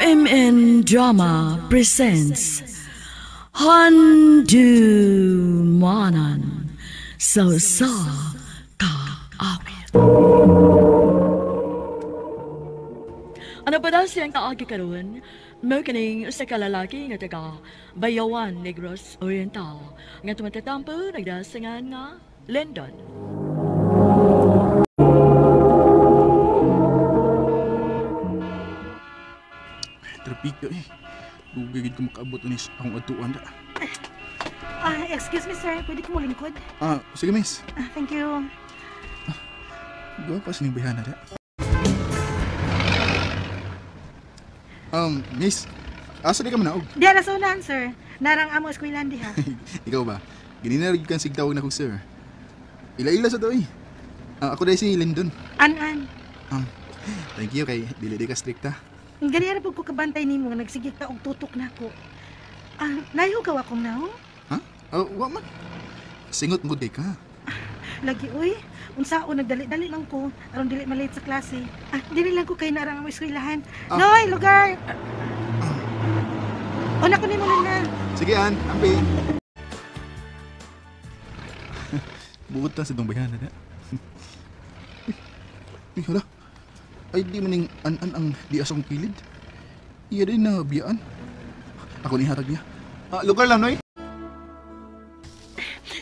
RMN Drama presents Handumanan Sa Kaawit. Ano ba daw siyang kaagi karon? May kaning usa ka lalaki nga taga Bayawan, Negros Oriental nga tumatatampo nagdasangan nga London. Trapiko eh. Lugagid ko makaabot unis akong atuan da. Excuse me sir, pwede ko mo lingkod? Sige miss. Thank you. Gawa pa sining bayana da. Miss, asa di ka manaog? Diyan na sunan sir. Narang amo eskwelahan diha. Ikaw ba? Gininarig kang sigtawag na kong sir. Ila-ila sa to eh. Ako dahil si Lyndon. An. Thank you kay dili ka strikta. Ganyan po ko kabantay nimo nga nagsigig ka og tutok nako. Layo ka akong naong? Ha? Wa man. Singot mo di ka. Lagi uy, unsaon nagdali-dali lang ko aron dili malate sa klase. Dili lang ko kay narang amo eskwelahan. Noy, lugar. Una ko nimo lang na. Sige an, ambi. Buot ta sa tong bayana da. Hala. Ay di maning an ang di asong kilid. Iya din na biyaan. Ako ni hatag niya. Lugar lang noy.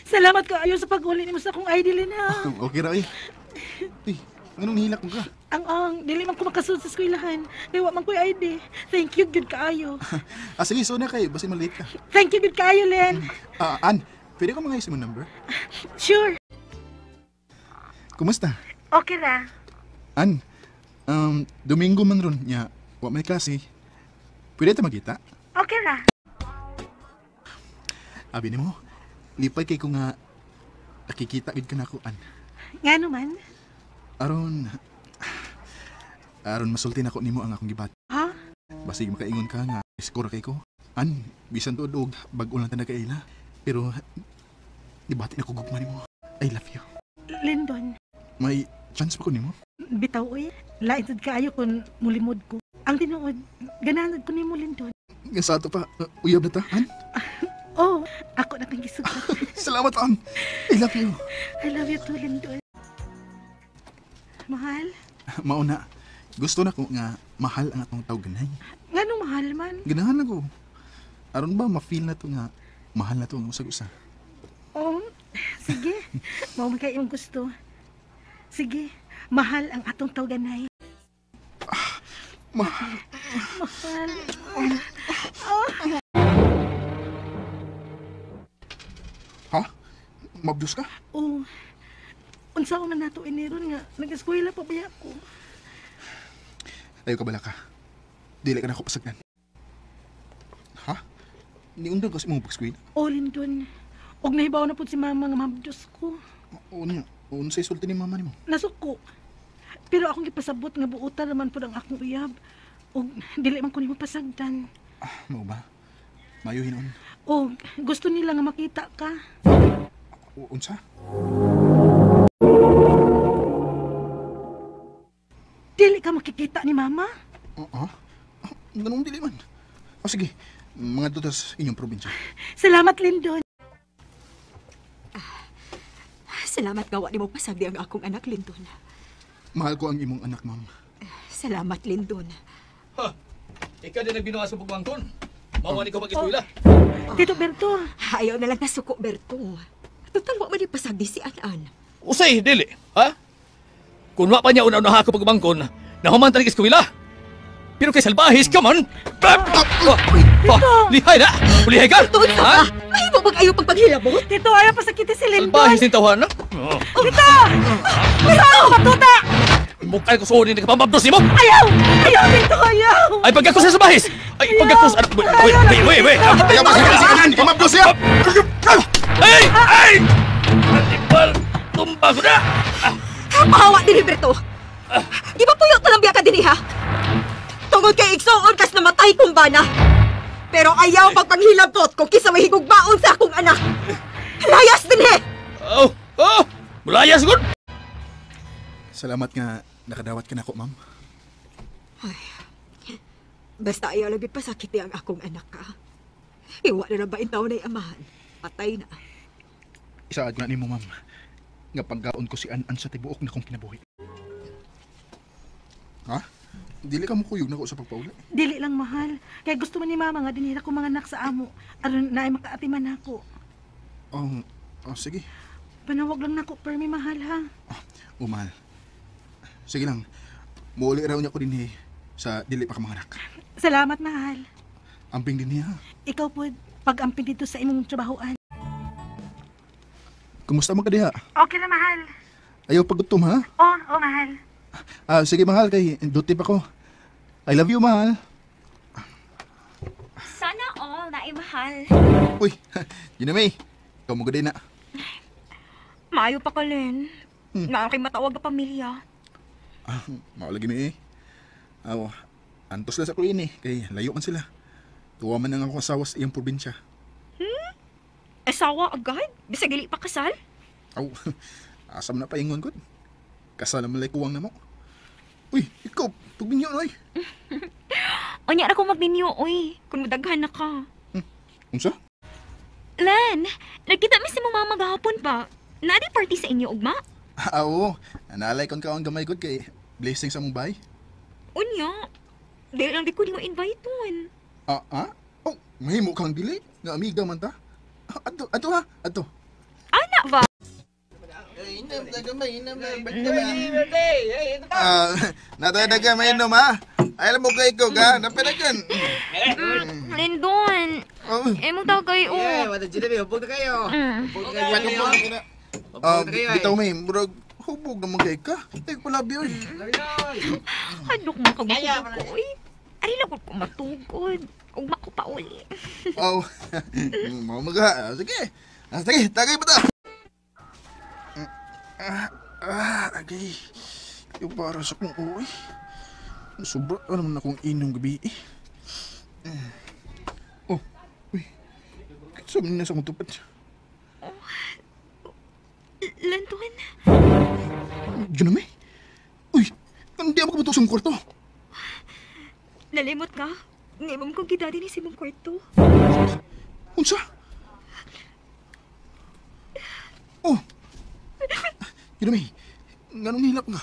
Salamat kaayo sa pag-uli nimo sa akong ID na. Okay ra eh. Anong nihilak mo ka? Ang dili man ko makasunod sa eskwelahan. Kay wa man ko ID. Thank you good kaayo. Sige, so na kay basta malate ka. Thank you good kaayo, Len. An, pwede ko mga mo number? Sure. Kumusta? Okay ra. An, Domingo man ron niya. Wa may klase. Pwede ito magkita? Okay ra. Abi ni mo, lipay kay ko nga nakikita gid ka na ko, An. Nga naman? Aron masulti na ko nimo ang akong gibat. Ha? Basig makaingon ka nga iskora kay ko. An, bisan tuod og bag-o lang ta nagkaila. Pero gibati na ko gugma nimo. I love you. Lyndon. May chance pa ko nimo? Bitaw uy. Laitod kaayo kun mulimod ko. Ang tinuod, gananod ko nimo Lyndon. Nga sa ato pa, uyab na ta, An? Oh, ako na kang gisugot. Salamat, An. I love you. I love you too, Lyndon. Mahal? Mauna, gusto na ko nga mahal ang atong tawag ganay. Nga nung mahal man? Ganahan ako. Aron ba ma-feel na to nga mahal na to ang usag-usa? Oh, sige. Mao man kay imong gusto. Sige, mahal ang atong tawganay. Mahal. Mahal. Ha? Mabdus ka? Oh, unsa man nato iniron nga nag-eskwela pa ba ako? Tayo ka bala ka. Dili ka na ako pasagdan. Ha? Niundang ka sa mong pag-eskwela? Oh, Lyndon. Og nahibaw na po si mama nga mabdos ko. Oo niya. Oo sa'y sulti ni mama ni mo. Nasuko. Pero akong gipasabot nga buutan naman po ang akong uyab. Og dili man ko nimo pasagdan. Mao ba? Mayuhin on. Og gusto nila nga makita ka. Unsa? Dili ka makikita ni mama? Ganun dili man. Sige. Mga dutas inyong probinsya. Salamat, Lyndon. Salamat gawa ni mo pasagdi ang akong anak, Lyndon. Mahal ko ang imong anak, ma'am. Salamat, Lyndon. Ha! Ikaw din nagbinawa sa pagbangkon. Mawan ikaw mag-eskwela. Tito Berto. Ayaw na lang na suko, Berto. Tutang wa man di pasagdi si Anan. Usay, dili. Ha? Kung wa pa niya una-unaha ko pagbangkon, nahuman tanig eskwela. Pero kay salbahis ka man. Lihay na! Ulihay ka! Berto, ha? May mo mag-ayaw pagpaghilabot? Tito, ayaw pasakiti si Lyndon. Salbahis ni tawahan na. Tito! Ayaw ako matuta! Mukay ko suonin na kapamabdos mo! Ayaw! Ayaw, Tito, ayaw! Ay, pagkakos sa sabahis! Ay, pagkakos... Wait! Kaya masakit si Anan! Imabdos siya! Ay! Antipal! Tumba ko na! Mahawa din, Berto. Di ba puyo to lang biya ka din, ha? Tungod kay igsoon kas namatay kong bana. Pero ayaw pagpanghilabot ko kisa may higugbaon sa akong anak. Layas din, he! Mulayas, good! Salamat nga nakadawat ka na ako, ma'am. Ay, Basta ayaw lang pasakiti ang akong anak ka. Iwa na ba intaw na amahan? Patay na. Isaad nga ni mo, ma'am. Nga pagkaon ko si An-An sa tibuok na kong kinabuhi. Ha? Dili ka mo kuyog na ko sa pagpauli. Dili lang mahal. Kaya gusto man ni mama nga dinira ko mga anak sa amo. Aron na ay makaatiman ako. Sige. Panawag lang nako permi mahal ha. Mahal. Sige lang. Muuli raw niya ko din sa dili pa ka mga anak. Salamat mahal. Amping din niya. Ikaw po pag-amping dito sa imong trabahoan. Kumusta mo ka diha? Okay na mahal. Ayaw pagutom ha? Oo mahal. Sige mahal, kay duty pa ko. I love you, mahal. Sana all na mahal. Uy, yun na may. Ikaw mo din na. Maayo pa ka, Len. Nga kay matawag na pamilya. Maulagi na antos lang sa kuin kay layo man sila. Tuwa man ang ako asawa sa iyang probinsya. Asawa agad? Bisag gali pa kasal? Asam na paingon ko. Kasal naman lay kuwang na mo. Uy, ikaw, tugbinyo na Anya na ko magninyo, oy. Kung madaghan na ka. Unsa? Len, nagkita mi si mong mama maghapon pa. Nadi party sa inyo, ugma? Oo, naalay kon ka ang gamay good kay blessing sa Mumbai. Unya, dahil lang di ko mo invite on. Mahimo kang dili. Nga amiga man ta. Ato. Ana ba? Natadaga may inom ha. Ayaw mo kay ko ka. Napinagan. Lindon. Mong tawag kayo. Wala dyan na, hubog na kayo. Hubog na kayo. Bitaw may, murag hubog naman kay ka. Ay, palabi oy. Hadok mo kagubog ko, oy. Ari lang ko matugod. Ugma ko pa uli. Mau maga. Sige. Sige, tagay pa ta. Agay. Yung para sa kong uwi. Sobra naman akong inom gabi uy. Sabi na sa akong tupad. Lantuan. Diyan na may. Uy, hindi ako kabutok sa mong kwarto. Nalimot ka? Ngimam kong kita din si mong kwarto. Unsa? Diyan na may. Ganong hilap nga.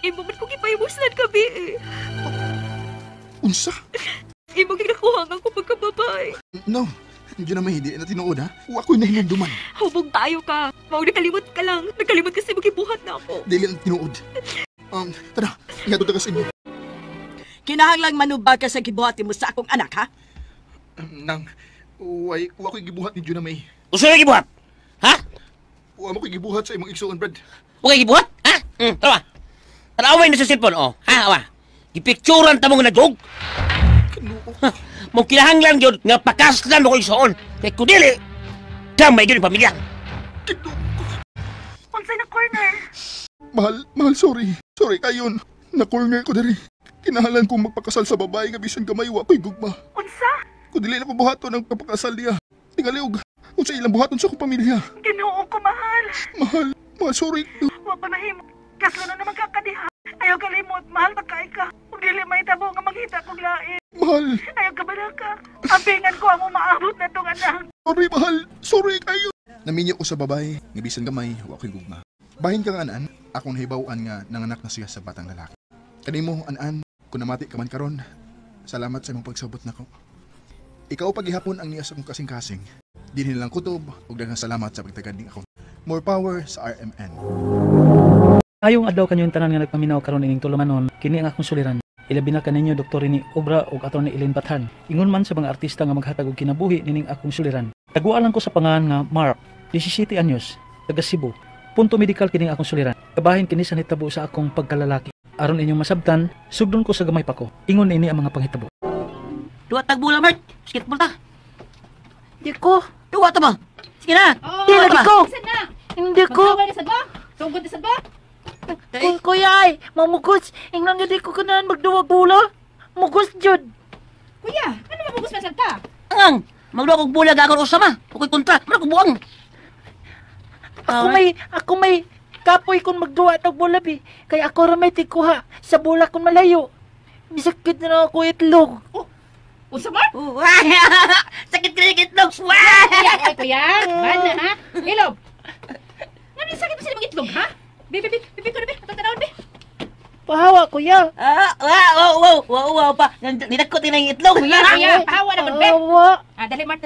Imong kong ipaymuslan gabi eh. Unsa? Imong ginakuhangan ko pagkababay. No. Diyan na may, hindi na tinuod ha. Ako'y nahinunduman. Hubog tayo ka. Mau nakalimot ka lang. Nakalimot kasi magibuhat na ako. Dili na tinuod. Tara, ingat ka sa inyo. Kinahanglang manubag ka sa gibuhati mo sa akong anak, ha? Nang, wa ko'y gibuhat ni Diyan na may. Gusto na gibuhat? Ha? Wa mo ko'y gibuhat sa imong igsoon, Brad. Huwag kayo gibuhat? Ha? Tara. Taraway na sa cellphone, Ha, awa. Gipicturan ta mong nagog. Mong kinahanglan yun nga pakaslan mo ko isoon. Kaya kung dili, damay yun yung pamilya. Unsay na corner? Mahal, sorry. Sorry kayon. Na-corner ko diri. Kinahalan kong magpakasal sa babae nga bisan gamay wa ko'y gugma. Unsa? Kung dili na ko buhaton ang kapakasal niya. Tingaliog, kung sa ilang buhaton sa akong pamilya. Ginoo ko mahal. Mahal, sorry. Wa pa mahimo. Kaslo na naman kakadiha. Ayaw kalimot, mahal magkay ka. Ug dili may tabo nga maghita kog lain. Mahal, Ayaw ka ka. Ambingan ko ang umaabot na tong anak. sorry mahal. Sorry kayo. Naminyo ko sa babae, nga bisan gamay, wa ko'y gugma. Bahin ka nga anan, akong nahibawan nga nanganak na siya sa batang lalaki. Kanimo, anan, kung namati ka man karon, salamat sa imong pagsabot nako. Ikaw paghihapon ang niya sa kong kasing-kasing. Di nilang kutob, ug daghang salamat sa pagtagad ning ako. More power sa RMN. Ayong adlaw kanyo tanan nga nagpaminaw karon ining tulumanon, kini ang akong suliran. Ilabi na kaninyo Dr. ni Obra ug aton ni Ellen Bathan. Ingon man sa mga artista nga maghatag og kinabuhi nining akong suliran. Tagualan ko sa pangalan nga Mark, 17 anyos, taga Cebu. Punto medical kining akong suliran. Kabahin kini sa nitabo sa akong pagkalalaki. Aron inyong masabtan, sugdon ko sa gamay pa ko. Ingon ini ang mga panghitabo. Duwa tagbula, Mark. Sikit mo ta. Hindi ko. Duwa ta ba? Sige na. Hindi lagi ko. Hindi ko. Tungkol sa ba? Kuya ay, mamugos. Ingnan nga di ko kanahan magduwag bula. Mugos jud. Kuya, ano mabugos masal ka? Ang, magduwa kong bulag ako usama. Ako'y kontra. Mara kong buwang. Ako may kapoy kung magduwa tag bula bi. Kaya ako ra may tikuha sa bula kung malayo. Bisakit na ako itlog. Unsa ba? Sakit ka ng itlog, Ay, kuya. Bana, ha? Ilob. Ano sakit mo sa limang itlog, ha? Bibi ko na, Tatanawin, bi. Pahawa, kuya. Wow pa. Nidakot din ang itlog. Kuya, pahawa naman, be. Pahawa. Dali, Mart.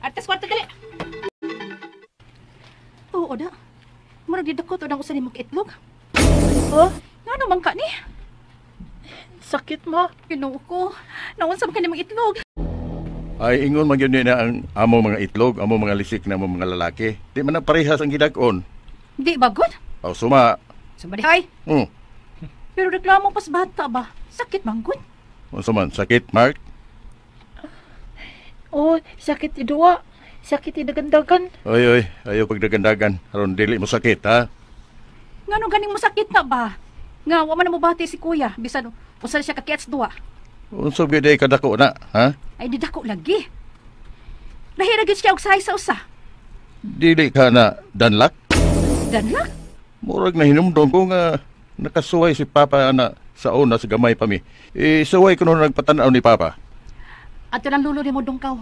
Atas kwarto, dali. Oo, da. Murag didakot o nang usa nimong itlog. Oh, Nga naman ka ni. sakit mo. Ginoo ko. Naunsa man ka nimong itlog. Ay ingon man yun na ang amo mga itlog, amo mga lisik na amo mga lalaki. Di man na parehas ang gidakon. Di ba, good? Aw suma. Somebody, hi. Pero reklamo pas bata ba? Sakit man, good. Unsa man sakit, Mark? Oh, sakit idua. Sakit idagandagan. Oy, ayaw pagdagandagan. Aron dili mo sakit, ha? Ngano ganing mo sakit na ba? Nga, wa man na mo bati si kuya. Bisan, usan siya kakiats duwa. Unsa gyud ay kadako na, ha? Ay, di dako lagi. Nahiragid siya og sahay sa usa. Dili ka na danlak? Danlak? Murag na hinumdom ko nga nakasuway si Papa na sa una sa gamay pa mi. Suway ko nung nagpatanaw ni Papa. Ato lang lulo ni mo, Dongkaw.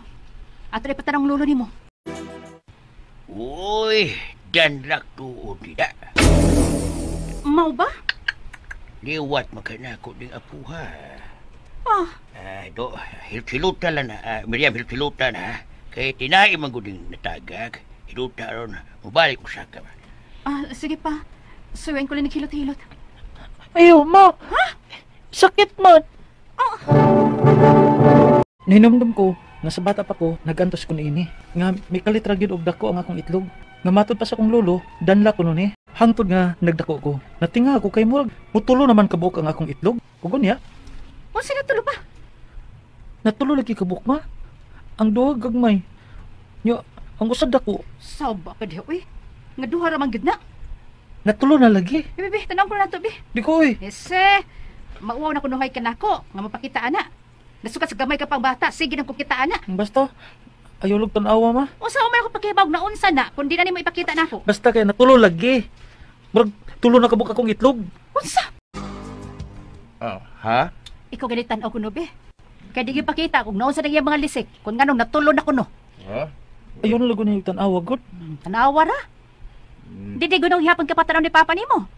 Ato rin patanong lulo ni mo. Uy, danlak tuod nila. Mau ba? Liwat makanako ding apuha. Ah, Hiltiluta lang na. Miriam, hiltiluta na. Kaya tinaim ang guding natagag. Hiluta ron. Mubalik mo sa ka. Sige pa. Suwain ko lang naghilot-hilot. Ayaw mo. Ha? Sakit mo. Nahinumdum ko, nasa bata pa ko, nagantos ko niini. Nga, may kalitra gyud og dako ang akong itlog. Nga matod pa sa akong lolo, danla ko nun eh. Hangtod nga nagdako ko. Natinga ako kay murag. Mutulo naman kabuok ang akong itlog. Kugon niya. O, sila tulo pa? Natulo lagi kabuok ma. Ang duha gagmay. Nya, ang usad dako. Saba ka diha, uy. Nga duha ramang gid na. Natulo na lagi. Bi, tanong ko na to, bi. Di ko eh. Ese, mauwaw na kunuhay ka nako. Nga mapakitaan na. Nasukat sa gamay ka pang bata. Sige nang kukitaan na. Basta, ayaw log tanawa ma. O sa umay ako pagkibawag na unsa na. Kung di na nimo ipakita nako. Basta kay natulo lagi. Murag tulo na kabuok akong itlog. Unsa? Ha? Ikaw ganitan o kuno, be. Kaya di ipakita kung naunsa na mga lisik. Kung nganong natulo na kuno. Ha? Ayaw na lago na yung tanawa, God. Tanawa ra. Di gunong hihapon ka patanaw ni Papa nimo.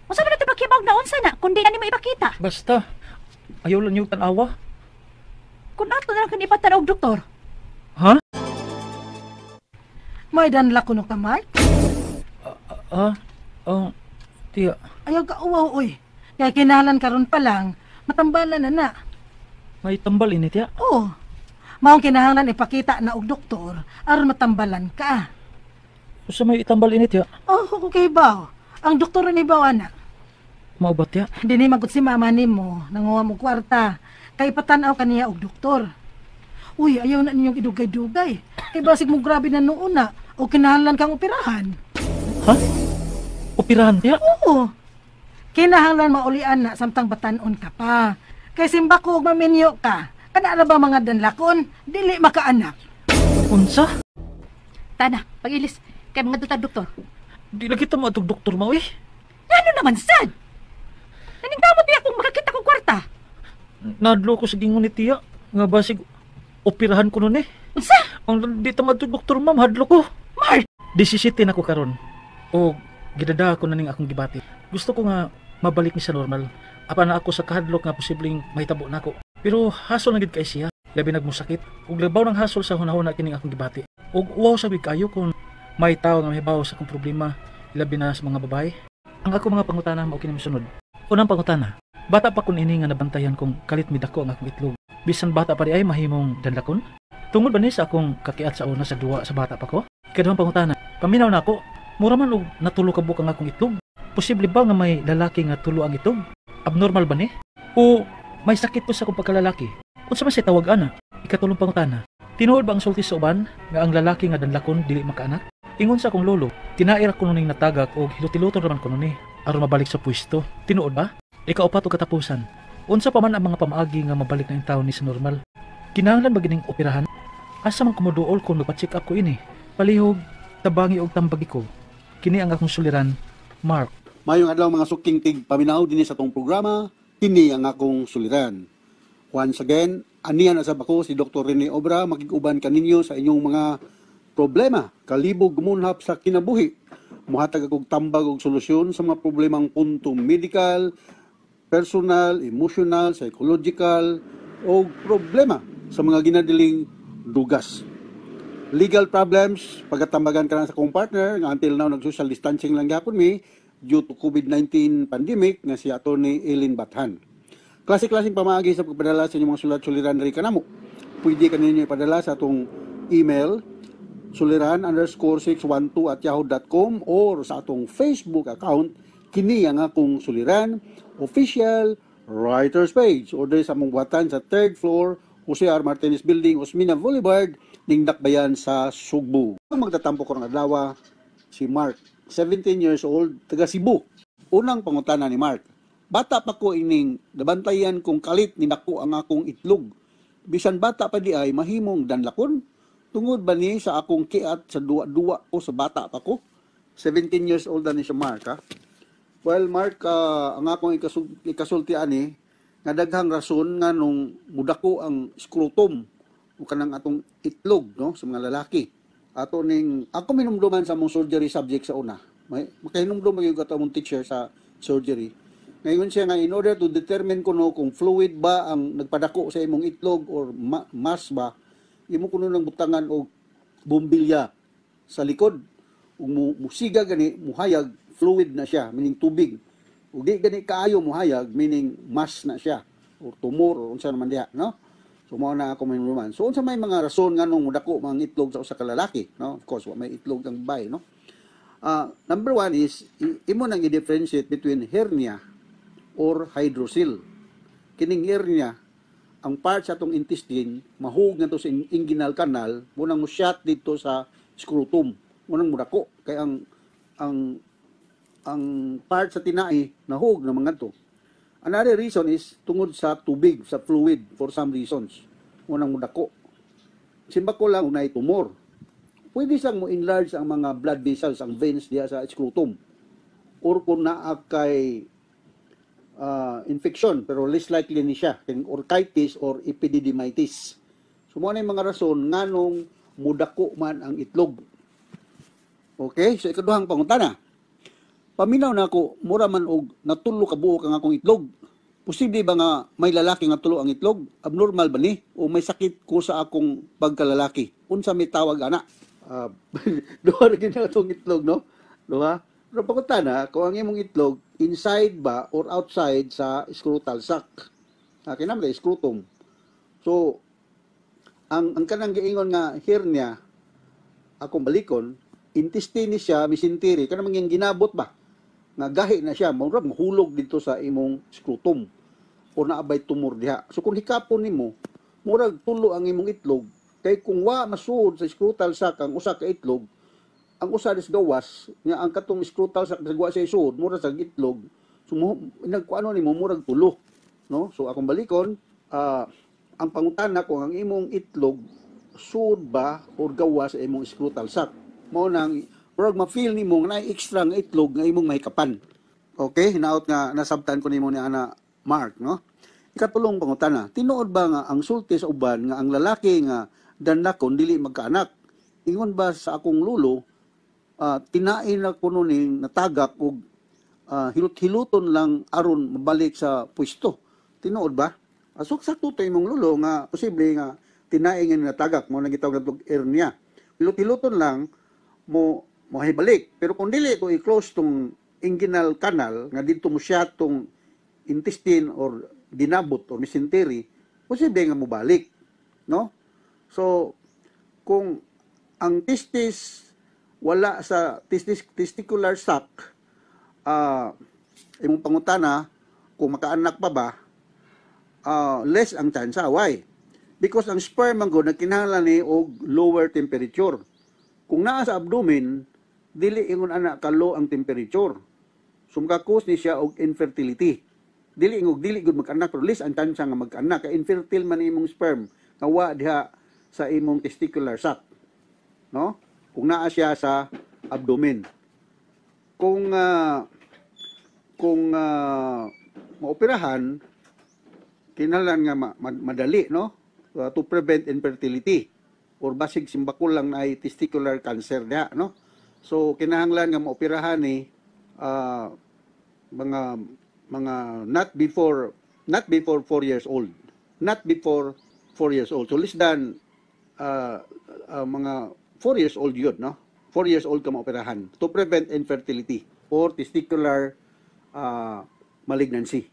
Unsa man natin pagkibawag na unsa na. Kung di na nimo ipakita. Basta, ayaw lang yung tanawa. Kung ato na lang kanipatanaw og doktor. Ha? May danla ko no ka, Mark. Tiya. Ayaw ka uwaw, uy. Kaya kinahalan karon pa lang, matambalan na na. May tambal ini, tiya. Oo. Maong kinahanglan ipakita na og doktor, aron matambalan ka. Sa may itambal ini, tiya. Oh, okay ba? Ang doktor ni bawa na. Mao ba, tiya? Hindi ni magod si mama nimo, nanguha mo kwarta. Kay patanaw kaniya og doktor. Uy, ayaw na ninyong idugay-dugay. Kay basig mo grabe na noon na, o kinahanglan kang operahan. Ha? Operahan, tiya? Oo. Kinahanglan maulian na samtang batanon ka pa. Kay simba ko og maminyo ka. Kana na ba mga danlakon? Dili makaanak. Unsa? Tana, pag-ilis. Kaya mga dutag doktor. Di lagi ta matug doktor mo, eh. Ano naman, sad? Naningkamot niya kung makakita kong kwarta. Nadlo ko sa gingon ni tiya. Nga basig, operahan ko nun eh. Unsa? Ang di ta matug doktor, ma'am, hadlo ko. Mark! 17 na ko karon. O, gidada ko na ning akong gibati. Gusto ko nga mabalik ni sa normal. Apa na ako sa kahadlok nga posibleng mahitabo na ako. Pero hasol na gid kay siya. Labi nagmusakit. Ug labaw ng hasol sa hunahuna kining akong gibati. Ug uwaw sabi kayo kung may tao nga mahibaw sa akong problema. Labi na sa mga babae. Ang ako mga pangutana mao kini misunod. Unang pangutana. Bata pa kun ini nga nabantayan kong kalit midako ang akong itlog. Bisan bata pa di ay mahimong danlakon. Tungod ba ni sa akong kakiat sa una sa duwa sa bata pa ko? Ikaduhang pangutana. Paminaw na ako. Mura man og natulo ka buok ang akong itlog. Posible ba nga may lalaki nga tulo ang itlog? Abnormal ba ni? O may sakit po sa akong pagkalalaki? Unsa man say tawag ana? Ikatulong pangutana. Tinuod ba ang sulti sa uban nga ang lalaki nga danlakon dili makaanak? Ingon sa akong lolo, tinaira ko nuning natagak og hilutiluton raman ko nuni aron mabalik sa pwesto. Tinuod ba? Ikaupat og katapusan. Unsa pa man ang mga pamaagi nga mabalik na ang taon ni sa normal? Kinahanglan ba gining operahan? Asa man kumuduol kung magpa-check up ko ini? Palihog, tabangi og tambagi ko. Kini ang akong suliran, Mark. Mayong adlaw mga suking tig paminaw dinhi sa tong programa. kini ang akong suliran. Once again, anihan na sab ako si Dr. Rene Obra, makiguban kaninyo sa inyong mga problema, kalibog gumunhap sa kinabuhi. Muhatag akong tambag og solusyon sa mga problemang punto medical, personal, emotional, psychological, o problema sa mga ginadiling dugas. Legal problems, pagatambagan ka na sa kong partner, nga until now nag-social distancing lang gapon mi, due to COVID-19 pandemic, nga si Atty. Eileen Bathan. Klase-klaseng pamaagi sa pagpadala sa inyong mga sulat-suliran rin kanamo. Pwede ka ninyo ipadala sa atong email, suliran_612@yahoo.com or sa atong Facebook account, kini ang akong suliran, official writer's page. Order sa mong buhatan sa 3rd floor, Jose R. Martinez Building, Osmeña Boulevard, Ningdakbayan sa Sugbo. Ang magtatampo ko ng adlaw, si Mark, 17 years old, taga Cebu. Unang pangutana ni Mark, bata pa ko ining nabantayan kong kalit ni nako ang akong itlog. Bisan bata pa di ay mahimong danlakon. Tungod ba ni sa akong kiat sa duwa-duwa ko sa bata pa ko? 17 years old na ni siya, Mark, ha? Well, Mark, ang akong ikasultian ni, nga daghang rason nga nung mudako ang scrotum o kanang atong itlog, no, sa mga lalaki. Ato ning ako minumduman sa mong surgery subject sa una. Makahinumdum mo yung katong teacher sa surgery. Ngayon siya nga, in order to determine kuno kung fluid ba ang nagpadako sa imong itlog or mass ba, imo kuno ng butangan o bumbilya sa likod. Kung musiga gani, muhayag, fluid na siya, meaning tubig. Kung di gani kaayo muhayag, meaning mass na siya, or tumor, or unsa naman diha, no? So, mao na ako minuman. So, unsa may mga rason nga nung mudako mga itlog sa usa ka lalaki, no? Of course, may itlog ang babae, no? Number one is, imo nang i-differentiate between hernia or hydrocele. Kining hernia, ang part sa atong intestine, mahug nga to sa inguinal canal, munang mo-shot dito sa scrotum, munang mudako. Kaya ang part sa tinai, nahug na mga to. Another reason is, tungod sa tubig, sa fluid, for some reasons, munang mudako. Simba ko lang, unay tumor. Pwede siyang mo-enlarge ang mga blood vessels, ang veins diya sa scrotum. Or kung naa kay infection, pero less likely ni siya, orchitis or epididymitis. So, muna yung mga rason nga nung mudako man ang itlog. Okay? So, ikaduhang pangutana. Paminaw na ako, mura man og natulo ka buo kang akong itlog. Posible ba nga may lalaki nga tulo ang itlog? Abnormal ba ni? O may sakit ko sa akong pagkalalaki? Unsa may tawag ana? Duha rin na itong itlog, no? Duha? Pero pagkutana, kung ang imong itlog, inside ba or outside sa scrotal sac? Kinamla, scrotum. So, ang kanang giingon nga hernia, akong balikon, intestine siya, misintiri, kanang mga ginabot ba? Nga gahi na siya, mahulog dito sa imong scrotum o naabay tumor diha. So, kung hikapon nimo, murag tulo ang imong itlog, kay kung wa masuod sa scrotal sac ang usa ka itlog, ang usa dis gawas nga ang katong scrotal sac sa gawas sa isuod mura sa itlog, so nagkuano nimo murag tulo, no? So akong balikon, ang pangutana kung ang imong itlog suod ba or gawas sa imong scrotal sac, mao nang murag ma-feel nimo nga extra nga itlog nga imong mahikapan. Okay, hinaot nga nasabtan ko nimo ni ana Mark, no? Ikatulong pangutana, tinuod ba nga ang sulti sa uban nga ang lalaki nga danakon dili magkaanak? Ingon ba sa akong lulo, tinain na kuno ning natagak og hilot-hiluton lang aron mabalik sa pwesto. Tinuod ba? So sa tutoy mong lulo nga posible nga tinain nga natagak mo nagitawag og hernia. Hilot-hiluton lang mo hibalik. Pero kung dili to i-close tong inguinal canal nga dito mo siya tong intestine or dinabot or mesentery, posible nga mo balik, no? So kung ang testis wala sa testicular sac, imong pangutana kung makaanak pa ba, less ang tsansa. Why? Because ang sperm ang nagkinahanglan ni og lower temperature. Kung naa sa abdomen, dili ingon ana ka low ang temperature. Sumkakos ni siya og infertility. Dili gud magkaanak, pero less ang tsansa nga magkaanak. Kay infertile man imong sperm nga wa diha sa imong testicular sac, no? Kung naa siya sa abdomen. Kung maoperahan, kinahanglan nga madali, no? To prevent infertility or basig simbakol lang na ay testicular cancer niya, no? So kinahanglan nga maoperahan ni mga not before 4 years old. Not before 4 years old. So less than mga 4 years old yun, no? 4 years old ka maoperahan to prevent infertility or testicular malignancy.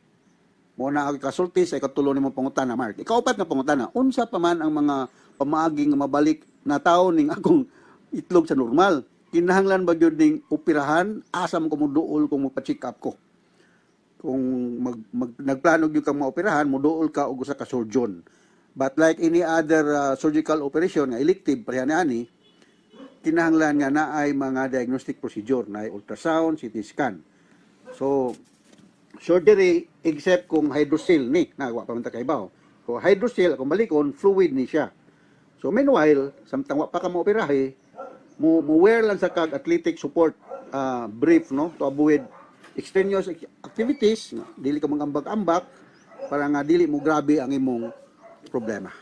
Muna ang kasulti sa ikatulo ni mong pangutana, Mark. Ikaupat na pangutana, unsa pa man ang mga pamaagi nga mabalik na tao ning akong itlog sa normal. Kinahanglan ba yun ding operahan, asam ko mo duol kung magpa-check up ko. Kung nagplano yun kang maoperahan, mo duol ka o sa ka-surgeon. But like any other surgical operation nga elective, pareha ani, kinahanglan nga na ay mga diagnostic procedure, na ay ultrasound, CT scan. So, surgery except kung hydrocele ni, nagawa pa man ta kay bawo. Kung hydrocele, kung balikon, fluid ni siya. So, meanwhile, samtang wa pa ka maoperahe, mo wear lang sa kag athletic support brief, no, to avoid extraneous activities, dili ka mangambak-ambak para nga dili mo grabe ang imong problema.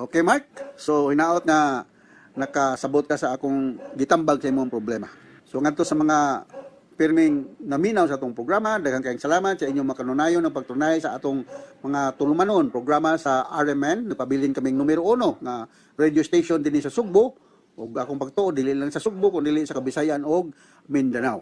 Okay, Mark? So, hinaot na nakasabot ka sa akong gitambag sa imong problema. So, ngadto sa mga pirming naminaw sa atong programa, daghang kayong salamat sa inyong makanunayon ng pagtunay sa atong mga tulumanon programa sa RMN. Napabilin kaming numero 1 na radio station din sa Sugbo, o akong pagtuo dili lang sa Sugbo kundi sa Kabisayan o Mindanao.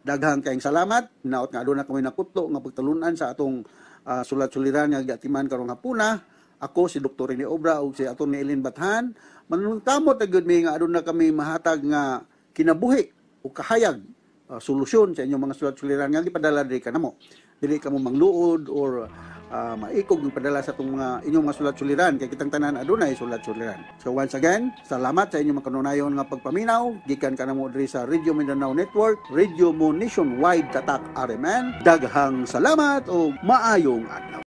Daghang kayong salamat. Naot nga aduna kami nakutlo nga pagtalunan sa atong sulat-suliran nga gatiman karong hapuna. Ako si Dr. Rene Obra ug si Atty. Eileen Bathan. Manungkamot na gyud mi nga aduna kami mahatag nga kinabuhi o kahayag solusyon sa inyong mga sulat-suliran nga gipadala diri kanamo. Dili ka mo mangluod or maikog ng padala sa itong inyong mga sulat-suliran kay kitang tanan adunay sulat-suliran. So once again, salamat sa inyong makanunayon nga pagpaminaw. Gikan kanamo diri sa Radio Mindanao Network, Radio mo nationwide tatak RMN. Daghang salamat o maayong adlaw.